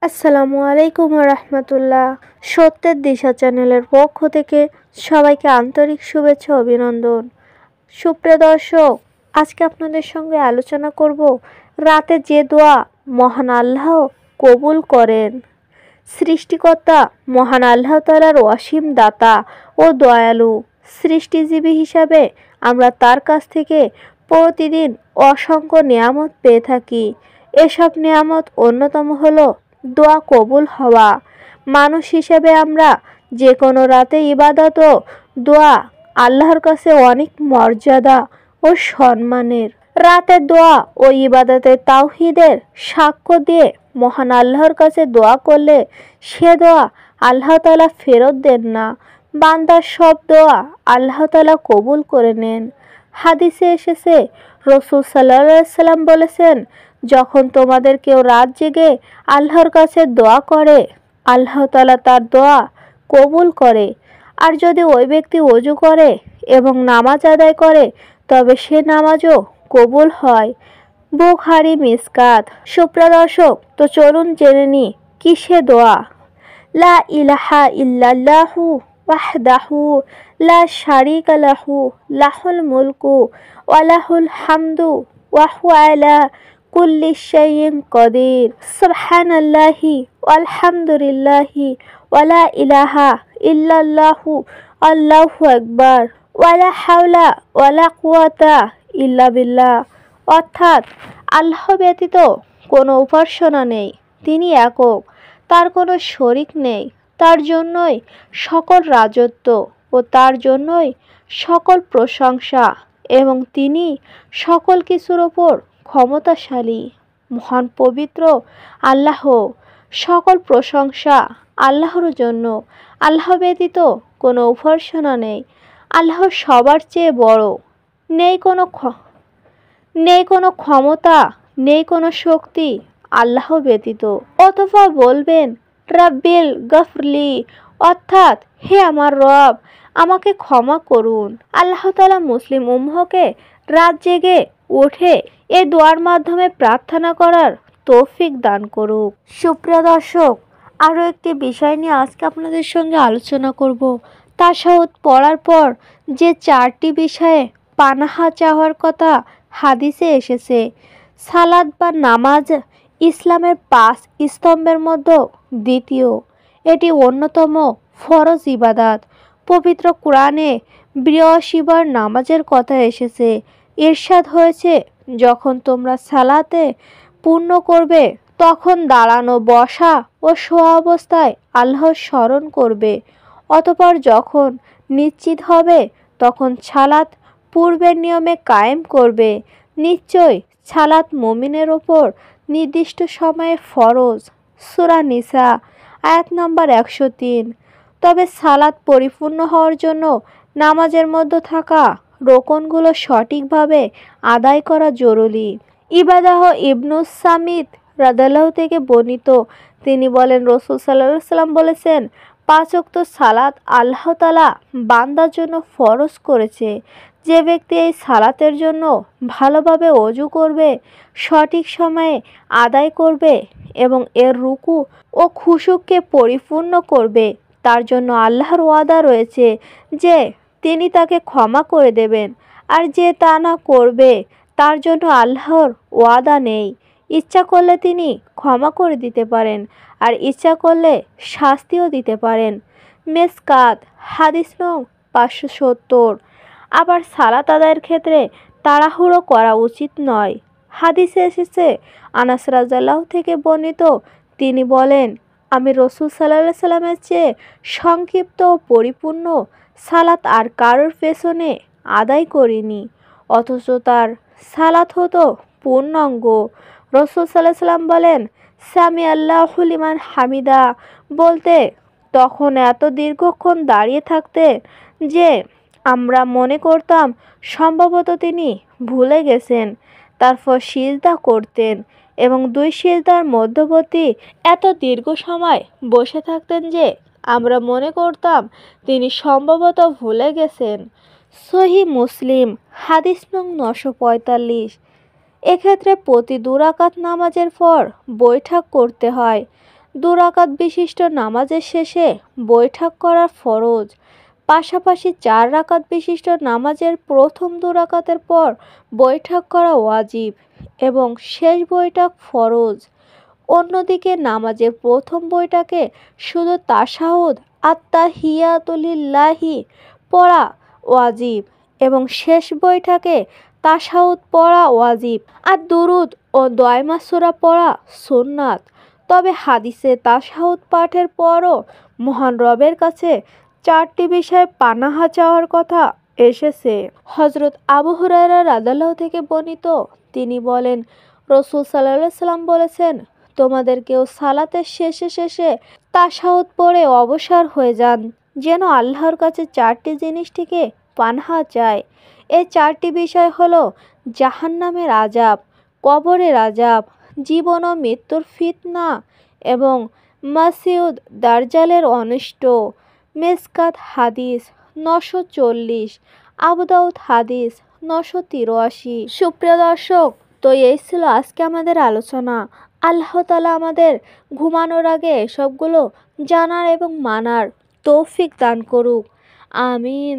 আসসালামু আলাইকুম রহমতুল্লাহ। সত্যের দিশা চ্যানেলের পক্ষ থেকে সবাইকে আন্তরিক শুভেচ্ছা অভিনন্দন। সুপ্রিয় দর্শক, আজকে আপনাদের সঙ্গে আলোচনা করব রাতে যে দোয়া মহান আল্লাহ কবুল করেন। সৃষ্টিকর্তা মহান আল্লাহ তাআলার অসীম দাতা ও দয়ালু। সৃষ্টিজীবী হিসাবে আমরা তার কাছ থেকে প্রতিদিন অসংখ্য নিয়ামত পেয়ে থাকি। এসব নিয়ামত অন্যতম হলো দোয়া কবুল হওয়া। মানুষ হিসেবে আমরা যে কোনো রাতে ইবাদত ও দোয়া আল্লাহর কাছে অনেক মর্যাদা ও সম্মানের। রাতের দোয়া ও ইবাদতের তাওহীদের সাক্ষ্য দিয়ে মহান আল্লাহর কাছে দোয়া করলে সে দোয়া আল্লাহ তাআলা ফেরত দেন না। বান্দার সব দোয়া আল্লাহ তাআলা কবুল করে নেন। হাদিসে এসেছে, রাসূল সাল্লাল্লাহু আলাইহি সাল্লাম বলেছেন, যখন তোমাদের কেউ রাত জেগে আল্লাহর কাছে দোয়া করে, আল্লাহ তাআলা তার দোয়া কবুল করে। আর যদি ওই ব্যক্তি ওযু করে এবং নামাজ আদায় করে, তবে সে নামাজও কবুল হয়। বুখারী মিসকাত। সুপ্রিয় দর্শক, তো চলুন জেনে নিই কিসে দোয়া। লা ইলাহা ইল্লাল্লাহু ওয়াহদাহু লা শারীকা লাহু লাহুল মুলকু ওয়া লাহুল হামদু ওয়া হুয়া আলা কুল্লি শাইইন কাদির। সুবহানাল্লাহি ওয়ালহামদুলিল্লাহি ওয়া লা ইলাহা ইল্লাল্লাহু আল্লাহু আকবার ওয়া লা হাওলা ওয়া লা কুওয়াতা ইল্লা বিল্লাহ। অর্থাৎ আল্লাহ ব্যতীত কোনো উপাসনা নেই, তিনি একক, তার কোনো শরিক নেই, তার জন্যই সকল রাজত্ব ও তার জন্যই সকল প্রশংসা, এবং তিনি সকল কিছুর ওপর ক্ষমতাশালী। মহান পবিত্র আল্লাহ, সকল প্রশংসা আল্লাহর জন্য। আল্লাহ ব্যতীত কোনো উপাসনা নেই। আল্লাহ সবার চেয়ে বড়। নেই কোনো ক্ষমতা, নেই কোনো শক্তি আল্লাহ ব্যতীত। অথবা বলবেন রাব্বিল গফরলি, অর্থাৎ হে আমার রব, আমাকে ক্ষমা করুন। আল্লাহ তাআলা মুসলিম উম্মহকে রাত জেগে উঠে এই দোয়ার মাধ্যমে প্রার্থনা করার তৌফিক দান করুক। সুপ্রিয় দর্শক, আরও একটি বিষয় নিয়ে আজকে আপনাদের সঙ্গে আলোচনা করব। তাশাহুদ পড়ার পর যে 4টি বিষয়ে পানাহা চাওয়ার কথা হাদিসে এসেছে। সালাত বা নামাজ ইসলামের 5 স্তম্ভের মধ্যে দ্বিতীয়। এটি অন্যতম ফরজ ইবাদত। পবিত্র কোরআনে 82 বার নামাজের কথা এসেছে। ইরশাদ হয়েছে, যখন তোমরা সালাতে পূর্ণ করবে, তখন দাঁড়ানো, বসা ও শোয়া অবস্থায় আল্লাহর স্মরণ করবে। অতঃপর যখন নিশ্চিত হবে, তখন সালাত পূর্বের নিয়মে কায়েম করবে। নিশ্চয় সালাত মুমিনের ওপর নির্দিষ্ট সময়ে ফরজ। সূরা নিসা আয়াত নম্বর 103। তবে সালাত পরিপূর্ণ হওয়ার জন্য নামাজের মধ্যে থাকা রোকনগুলো সঠিকভাবে আদায় করা জরুরি। ইবাদাহ ইবনুস সামিত রাদিয়াল্লাহু থেকে বর্ণিত, তিনি বলেন, রাসূল সাল্লাল্লাহু আলাইহি সাল্লাম বলেছেন, 5 ওয়াক্ত সালাত আল্লাহ তাআলা বান্দার জন্য ফরজ করেছে। যে ব্যক্তি এই সালাতের জন্য ভালোভাবে ওযু করবে, সঠিক সময়ে আদায় করবে এবং এর রুকু ও খুশুককে পরিপূর্ণ করবে, তার জন্য আল্লাহর ওয়াদা রয়েছে যে তিনি তাকে ক্ষমা করে দেবেন। আর যে তা না করবে, তার জন্য আল্লাহর ওয়াদা নেই। ইচ্ছা করলে তিনি ক্ষমা করে দিতে পারেন, আর ইচ্ছা করলে শাস্তিও দিতে পারেন। মেসকাত হাদিস নং 570। আবার সালাত আদায়ের ক্ষেত্রে তাড়াহুড়ো করা উচিত নয়। হাদিসে এসেছে, আনাস রাদিয়াল্লাহু থেকে বর্ণিত, তিনি বলেন, আমি রাসূল সাল্লাল্লাহু আলাইহি সাল্লামের চেয়ে সংক্ষিপ্ত ও পরিপূর্ণ সালাত আর কারোর পেছনে আদায় করিনি, অথচ তার সালাত হতো পূর্ণাঙ্গ। রাসূল সাল্লাল্লাহু আলাইহি সাল্লাম বলেন, সামি আল্লাহু লিমান হামিদা বলতে তখন এত দীর্ঘক্ষণ দাঁড়িয়ে থাকতেন যে আমরা মনে করতাম সম্ভবত তিনি ভুলে গেছেন। তারপর সিজদা করতেন এবং 2 সিজদার মধ্যবর্তী এত দীর্ঘ সময় বসে থাকতেন যে আমরা মনে করতাম তিনি সম্ভবত ভুলে গেছেন। সহিহ মুসলিম হাদিস নং 945। এক্ষেত্রে প্রতি 2 রাকাত নামাজের পর বৈঠক করতে হয়। 2 রাকাত বিশিষ্ট নামাজের শেষে বৈঠক করা ফরজ। পাশাপাশি 4 রাকাত বিশিষ্ট নামাজের প্রথম 2 রাকাতের পর বৈঠক করা ওয়াজিব এবং শেষ বৈঠক ফরজ। অন্যদিকে নামাজের প্রথম বৈঠকে শুধু তাশাহুদ আত্তাহিয়াতু লিল্লাহি পড়া ওয়াজিব এবং শেষ বৈঠকে তাশাহুদ পড়া ওয়াজিব আর দুরুদ ও দোয়ায়ে সূরা পড়া সুন্নাত। তবে হাদিসে তাশাহুদ পাঠের পরও মহান রবের কাছে 4টি বিষয়ে পানাহা চাওয়ার কথা এসেছে। হযরত আবু হুরায়রা রাদিয়াল্লাহু থেকে বর্ণিত, তিনি বলেন, রাসূল সাল্লাল্লাহু আলাইহি ওয়াসাল্লাম বলেছেন, তোমাদের কেউ সালাতের শেষে তাশাহুদ পড়ে অবসর হয়ে যান যেন আল্লাহর কাছে 4টি জিনিস থেকে পানাহা চায়। এই 4টি বিষয় হলো জাহান্নামের আযাব, কবরের আযাব, জীবন ও মৃত্যুর ফিতনা এবং মাসিউদ দাজ্জালের অনিষ্ট। মিশকাত হাদিস 940, আবু দাউদ হাদিস 983। সুপ্রিয় দর্শক, তো এই ছিল আজকে আমাদের আলোচনা। আল্লাহ তাআলা আমাদের ঘুমানোর আগে সবগুলো জানার এবং মানার তৌফিক দান করুক। আমিন।